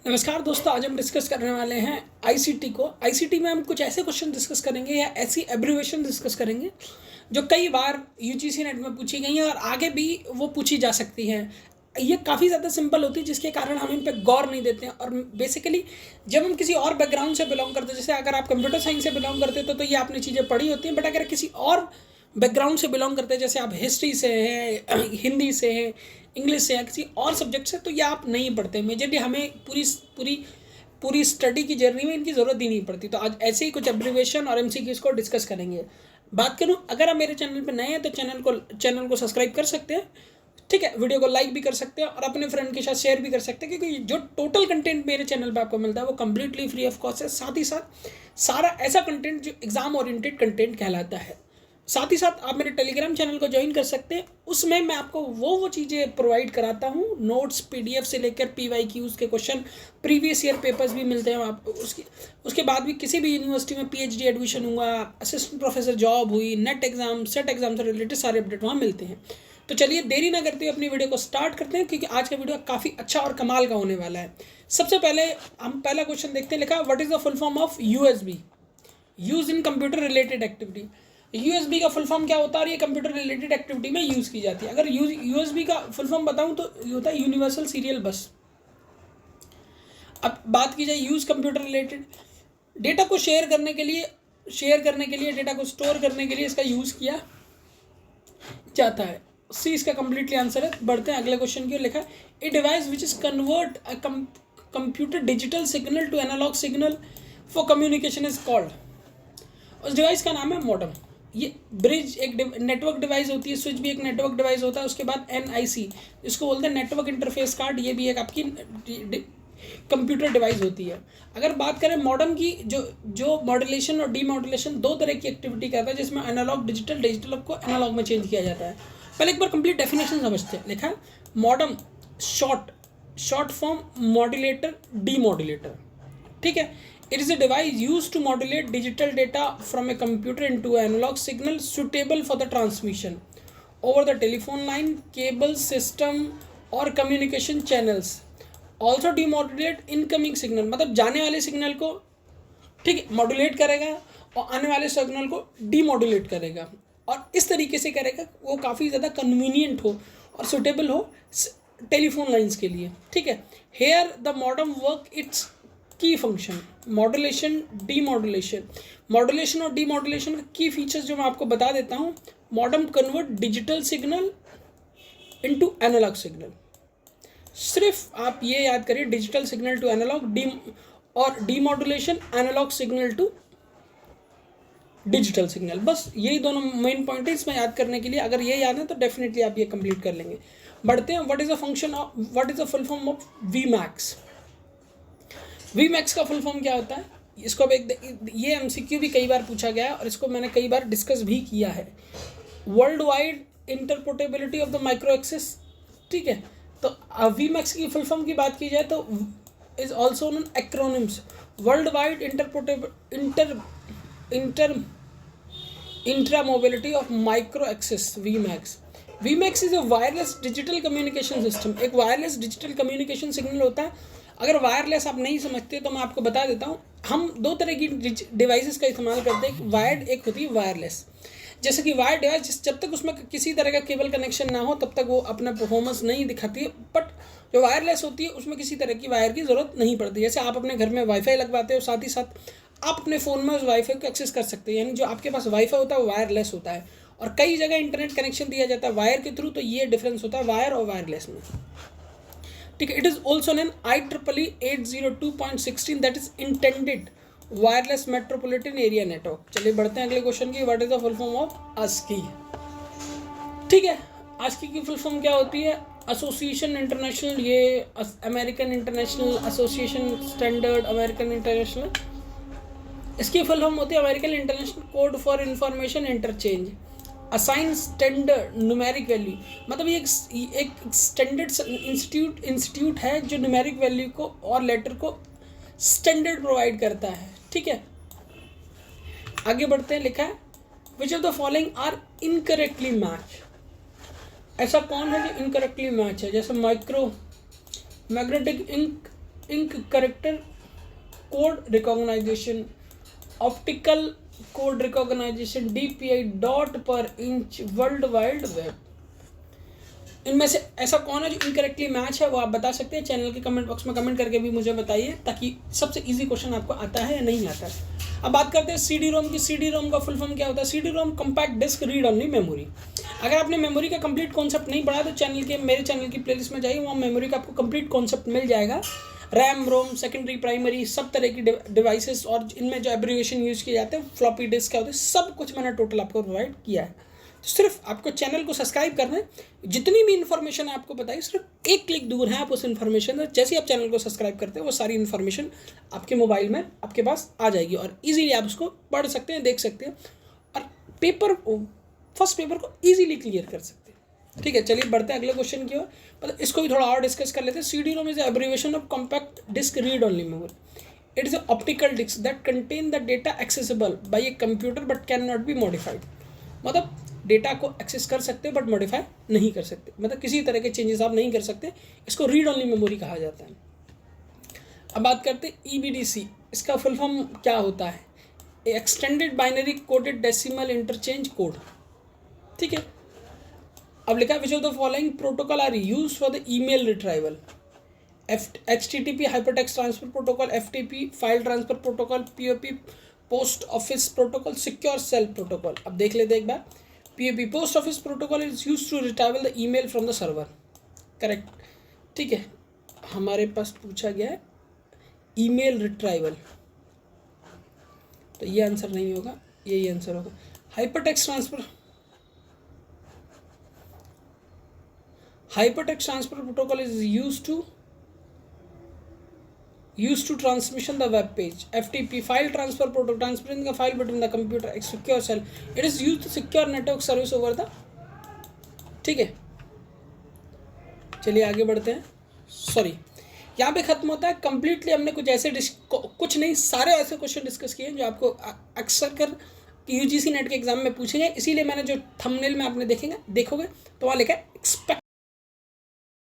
नमस्कार दोस्तों, आज हम डिस्कस करने वाले हैं आईसीटी को। आईसीटी में हम कुछ ऐसे क्वेश्चन डिस्कस करेंगे या ऐसी एब्रीवेशन डिस्कस करेंगे जो कई बार यूजीसी नेट में पूछी गई हैं और आगे भी वो पूछी जा सकती हैं। ये काफ़ी ज़्यादा सिंपल होती है जिसके कारण हम इन पर गौर नहीं देते हैं। और बेसिकली जब हम किसी और बैकग्राउंड से बिलोंग करते हैं, जैसे अगर आप कंप्यूटर साइंस से बिलोंग करते तो ये आपने चीज़ें पढ़ी होती हैं, बट अगर किसी और बैकग्राउंड से बिलोंग करते हैं, जैसे आप हिस्ट्री से हैं, हिंदी से हैं, इंग्लिश से या किसी और सब्जेक्ट से, तो ये आप नहीं पढ़ते। मेजरली हमें पूरी पूरी पूरी स्टडी की जर्नी में इनकी ज़रूरत ही नहीं पड़ती। तो आज ऐसे ही कुछ एब्रीवेशन और एमसीक्यूज़ को डिस्कस करेंगे। बात करूं, अगर आप मेरे चैनल पर नए हैं तो चैनल को सब्सक्राइब कर सकते हैं, ठीक है। वीडियो को लाइक भी कर सकते हैं और अपने फ्रेंड के साथ शेयर भी कर सकते हैं, क्योंकि जो टोटल कंटेंट मेरे चैनल पर आपको मिलता है वो कम्प्लीटली फ्री ऑफ कॉस्ट है। साथ ही साथ सारा ऐसा कंटेंट जो एग्जाम ओरिएंटेड कंटेंट कहलाता है। साथ ही साथ आप मेरे टेलीग्राम चैनल को ज्वाइन कर सकते हैं। उसमें मैं आपको वो चीज़ें प्रोवाइड कराता हूँ, नोट्स, पीडीएफ से लेकर पीवाईक्यूज के क्वेश्चन, प्रीवियस ईयर पेपर्स भी मिलते हैं आप। उसके बाद भी किसी भी यूनिवर्सिटी में पीएचडी एडमिशन हुआ, असिस्टेंट प्रोफेसर जॉब हुई, नेट एग्जाम, सेट एग्जाम से रिलेटेड सारे अपडेट वहाँ मिलते हैं। तो चलिए देरी ना करते हुए अपनी वीडियो को स्टार्ट करते हैं, क्योंकि आज का वीडियो काफ़ी अच्छा और कमाल का होने वाला है। सबसे पहले हम पहला क्वेश्चन देखते हैं। लिखा, what is the full form of USB, use in computer related activity. USB का फुल फॉर्म क्या होता है और ये कंप्यूटर रिलेटेड एक्टिविटी में यूज़ की जाती है। अगर यूएसबी का फुल फॉर्म बताऊं तो ये होता है यूनिवर्सल सीरियल बस। अब बात की जाए यूज़ कंप्यूटर रिलेटेड, डेटा को शेयर करने के लिए, डेटा को स्टोर करने के लिए इसका यूज़ किया जाता है। सी इसका कंप्लीटली आंसर है। बढ़ते हैं अगले क्वेश्चन की ओर। लिखा है, a device which is convert a computer digital signal to analog signal for communication is called. उस डिवाइस का नाम है मॉडेम। ये ब्रिज एक नेटवर्क डिवाइस होती है, स्विच भी एक नेटवर्क डिवाइस होता है। उसके बाद एनआईसी, इसको बोलते हैं नेटवर्क इंटरफेस कार्ड, ये भी एक आपकी कंप्यूटर डिवाइस होती है। अगर बात करें मॉडेम की, जो मॉड्यूलेशन और डीमॉड्यूलेशन दो तरह की एक्टिविटी करता है, जिसमें एनालॉग डिजिटल को एनालॉग में चेंज किया जाता है। पहले एक बार कंप्लीट डेफिनेशन समझते हैं। लिखा है, modem short form modulator, demodulator, ठीक है। It is a device used to modulate digital data from a computer into an analog signal suitable for the transmission over the telephone line, cable system or communication channels. Also demodulate incoming signal, मतलब जाने वाले signal को, ठीक है, modulate करेगा और आने वाले सिग्नल को डीमॉड्यूलेट करेगा, और इस तरीके से करेगा वो काफ़ी ज़्यादा कन्वीनियंट हो और सुटेबल हो टेलीफोन लाइन्स के लिए, ठीक है। Here the modem work its key function, modulation, modulation और डीमॉड्यूलेशन का की फीचर्स जो मैं आपको बता देता हूँ। Modem convert digital signal into analog signal. सिर्फ आप ये याद करिए, डिजिटल सिग्नल टू एनालॉग, और demodulation analog signal to digital signal. बस यही दोनों मेन पॉइंट है इसमें याद करने के लिए। अगर ये याद है तो डेफिनेटली आप ये कंप्लीट कर लेंगे। बढ़ते हैं, what is the full form of WiMAX. WiMAX का फुल फॉर्म क्या होता है, इसको अब ये एमसीक्यू भी कई बार पूछा गया है और इसको मैंने कई बार डिस्कस भी किया है। World wide interoperability of the micro access, ठीक है। तो वी मैक्स की फुल फॉर्म की बात की जाए तो is also known acronyms, world wide intra mobility of micro access, WiMAX. WiMAX is a wireless digital communication system. एक वायरलेस डिजिटल कम्युनिकेशन सिग्नल होता है। अगर वायरलेस आप नहीं समझते तो मैं आपको बता देता हूँ। हम दो तरह की डिवाइसेस का इस्तेमाल करते हैं, वायर्ड, एक होती है वायरलेस। जैसे कि वायर्ड डिवाइस, जब तक उसमें किसी तरह का केबल कनेक्शन ना हो तब तक वो अपना परफॉर्मेंस नहीं दिखाती है। बट जो वायरलेस होती है उसमें किसी तरह की वायर की ज़रूरत नहीं पड़ती। जैसे आप अपने घर में वाईफाई लगवाते हो, साथ ही साथ आप अपने फ़ोन में उस वाईफाई को एक्सेस कर सकते हैं। यानी जो आपके पास वाईफाई होता है वो वायरलेस होता है, और कई जगह इंटरनेट कनेक्शन दिया जाता है वायर के थ्रू। तो ये डिफरेंस होता है वायर और वायरलेस में, ठीक है। It is also name IEEE 802.16 that is intended wireless metropolitan area network. चलिए बढ़ते हैं अगले क्वेश्चन की। What is the full form of ASCII, ठीक है। ASCII की फुल फॉर्म क्या होती है, एसोसिएशन इंटरनेशनल, ये American international association standard, American international. इसकी फुल फॉर्म होती है American international code for information interchange, assign standard numeric value. मतलब ये एक स्टैंडर्ड इंस्टीट्यूट है जो न्यूमेरिक वैल्यू को और लेटर को स्टैंडर्ड प्रोवाइड करता है, ठीक है। आगे बढ़ते हैं। लिखा है, which of the following are incorrectly match. ऐसा कौन है जो इनकरेक्टली मैच है, जैसे micro magnetic ink ink character code recognization, optical code recognization, DPI dot per inch, world wide web. इनमें से ऐसा कौन है जो इनकरेक्टली मैच है, वो आप बता सकते हैं। चैनल के कमेंट बॉक्स में कमेंट करके भी मुझे बताइए, ताकि सबसे इजी क्वेश्चन आपको आता है या नहीं आता है। अब बात करते हैं CD-ROM की। CD-ROM का फुल फॉर्म क्या होता है? CD-ROM compact disc read only memory. अगर आपने मेमोरी का कंप्लीट कॉन्सेप्ट नहीं पढ़ा तो मेरे चैनल की प्लेलिस्ट में जाइए, वहाँ मेमोरी का आपको कंप्लीट कॉन्सेप्ट मिल जाएगा। रैम, रोम, सेकेंडरी, प्राइमरी, सब तरह की डिवाइसेस और इनमें जो एब्रिविएशन यूज़ किए जाते हैं, फ्लॉपी डिस्क क्या होते हैं, सब कुछ मैंने टोटल आपको प्रोवाइड किया है। तो सिर्फ आपको चैनल को सब्सक्राइब करना है। जितनी भी इन्फॉर्मेशन आपको बताई, सिर्फ एक क्लिक दूर है आप उस इन्फॉर्मेशन से। जैसे ही आप चैनल को सब्सक्राइब करते हैं, वो सारी इन्फॉर्मेशन आपके मोबाइल में आपके पास आ जाएगी और इजीली आप उसको पढ़ सकते हैं, देख सकते हैं और फर्स्ट पेपर को ईजिली क्लियर कर सकते हैं। ठीक है, चलिए बढ़ते हैं अगले क्वेश्चन की ओर। मतलब इसको भी थोड़ा और डिस्कस कर लेते हैं। CD-ROM is abbreviation of compact disc read only memory. It is a optical disc that contain the data accessible by a computer but can not be modified. मतलब डेटा को एक्सेस कर सकते हैं बट मॉडिफाई नहीं कर सकते, मतलब किसी तरह के चेंजेस आप नहीं कर सकते। इसको रीड ओनली मेमोरी कहा जाता है। अब बात करते हैं EBDC। इसका फुल फॉर्म क्या होता है? Extended binary coded decimal interchange code. ठीक है, अब लिखा है which of the following protocol are use for the email retrieval? HTTP hypertext transfer protocol, FTP file transfer protocol, POP post office protocol, secure shell protocol. अब देख लेते एक बार। POP post office protocol is use to retrieval the email from the server. Correct. ठीक है, हमारे पास पूछा गया है ईमेल रिट्राइवल, तो ये आंसर नहीं होगा, यही आंसर होगा। Hypertext transfer protocol is used to transmission the web page. FTP file transfer protocol, transferring the file between the computer. Secure cell, it is used to secure network service over the। ठीक है, चलिए आगे बढ़ते हैं। Sorry, यहाँ पे खत्म होता है कंप्लीटली। हमने कुछ नहीं, सारे ऐसे क्वेश्चन डिस्कस किए हैं जो आपको अक्सर कर UGC नेट के एग्जाम में पूछे गए। इसीलिए मैंने जो थंबनेल में आपने देखोगे तो वहाँ लिखा है एक्सपेक्ट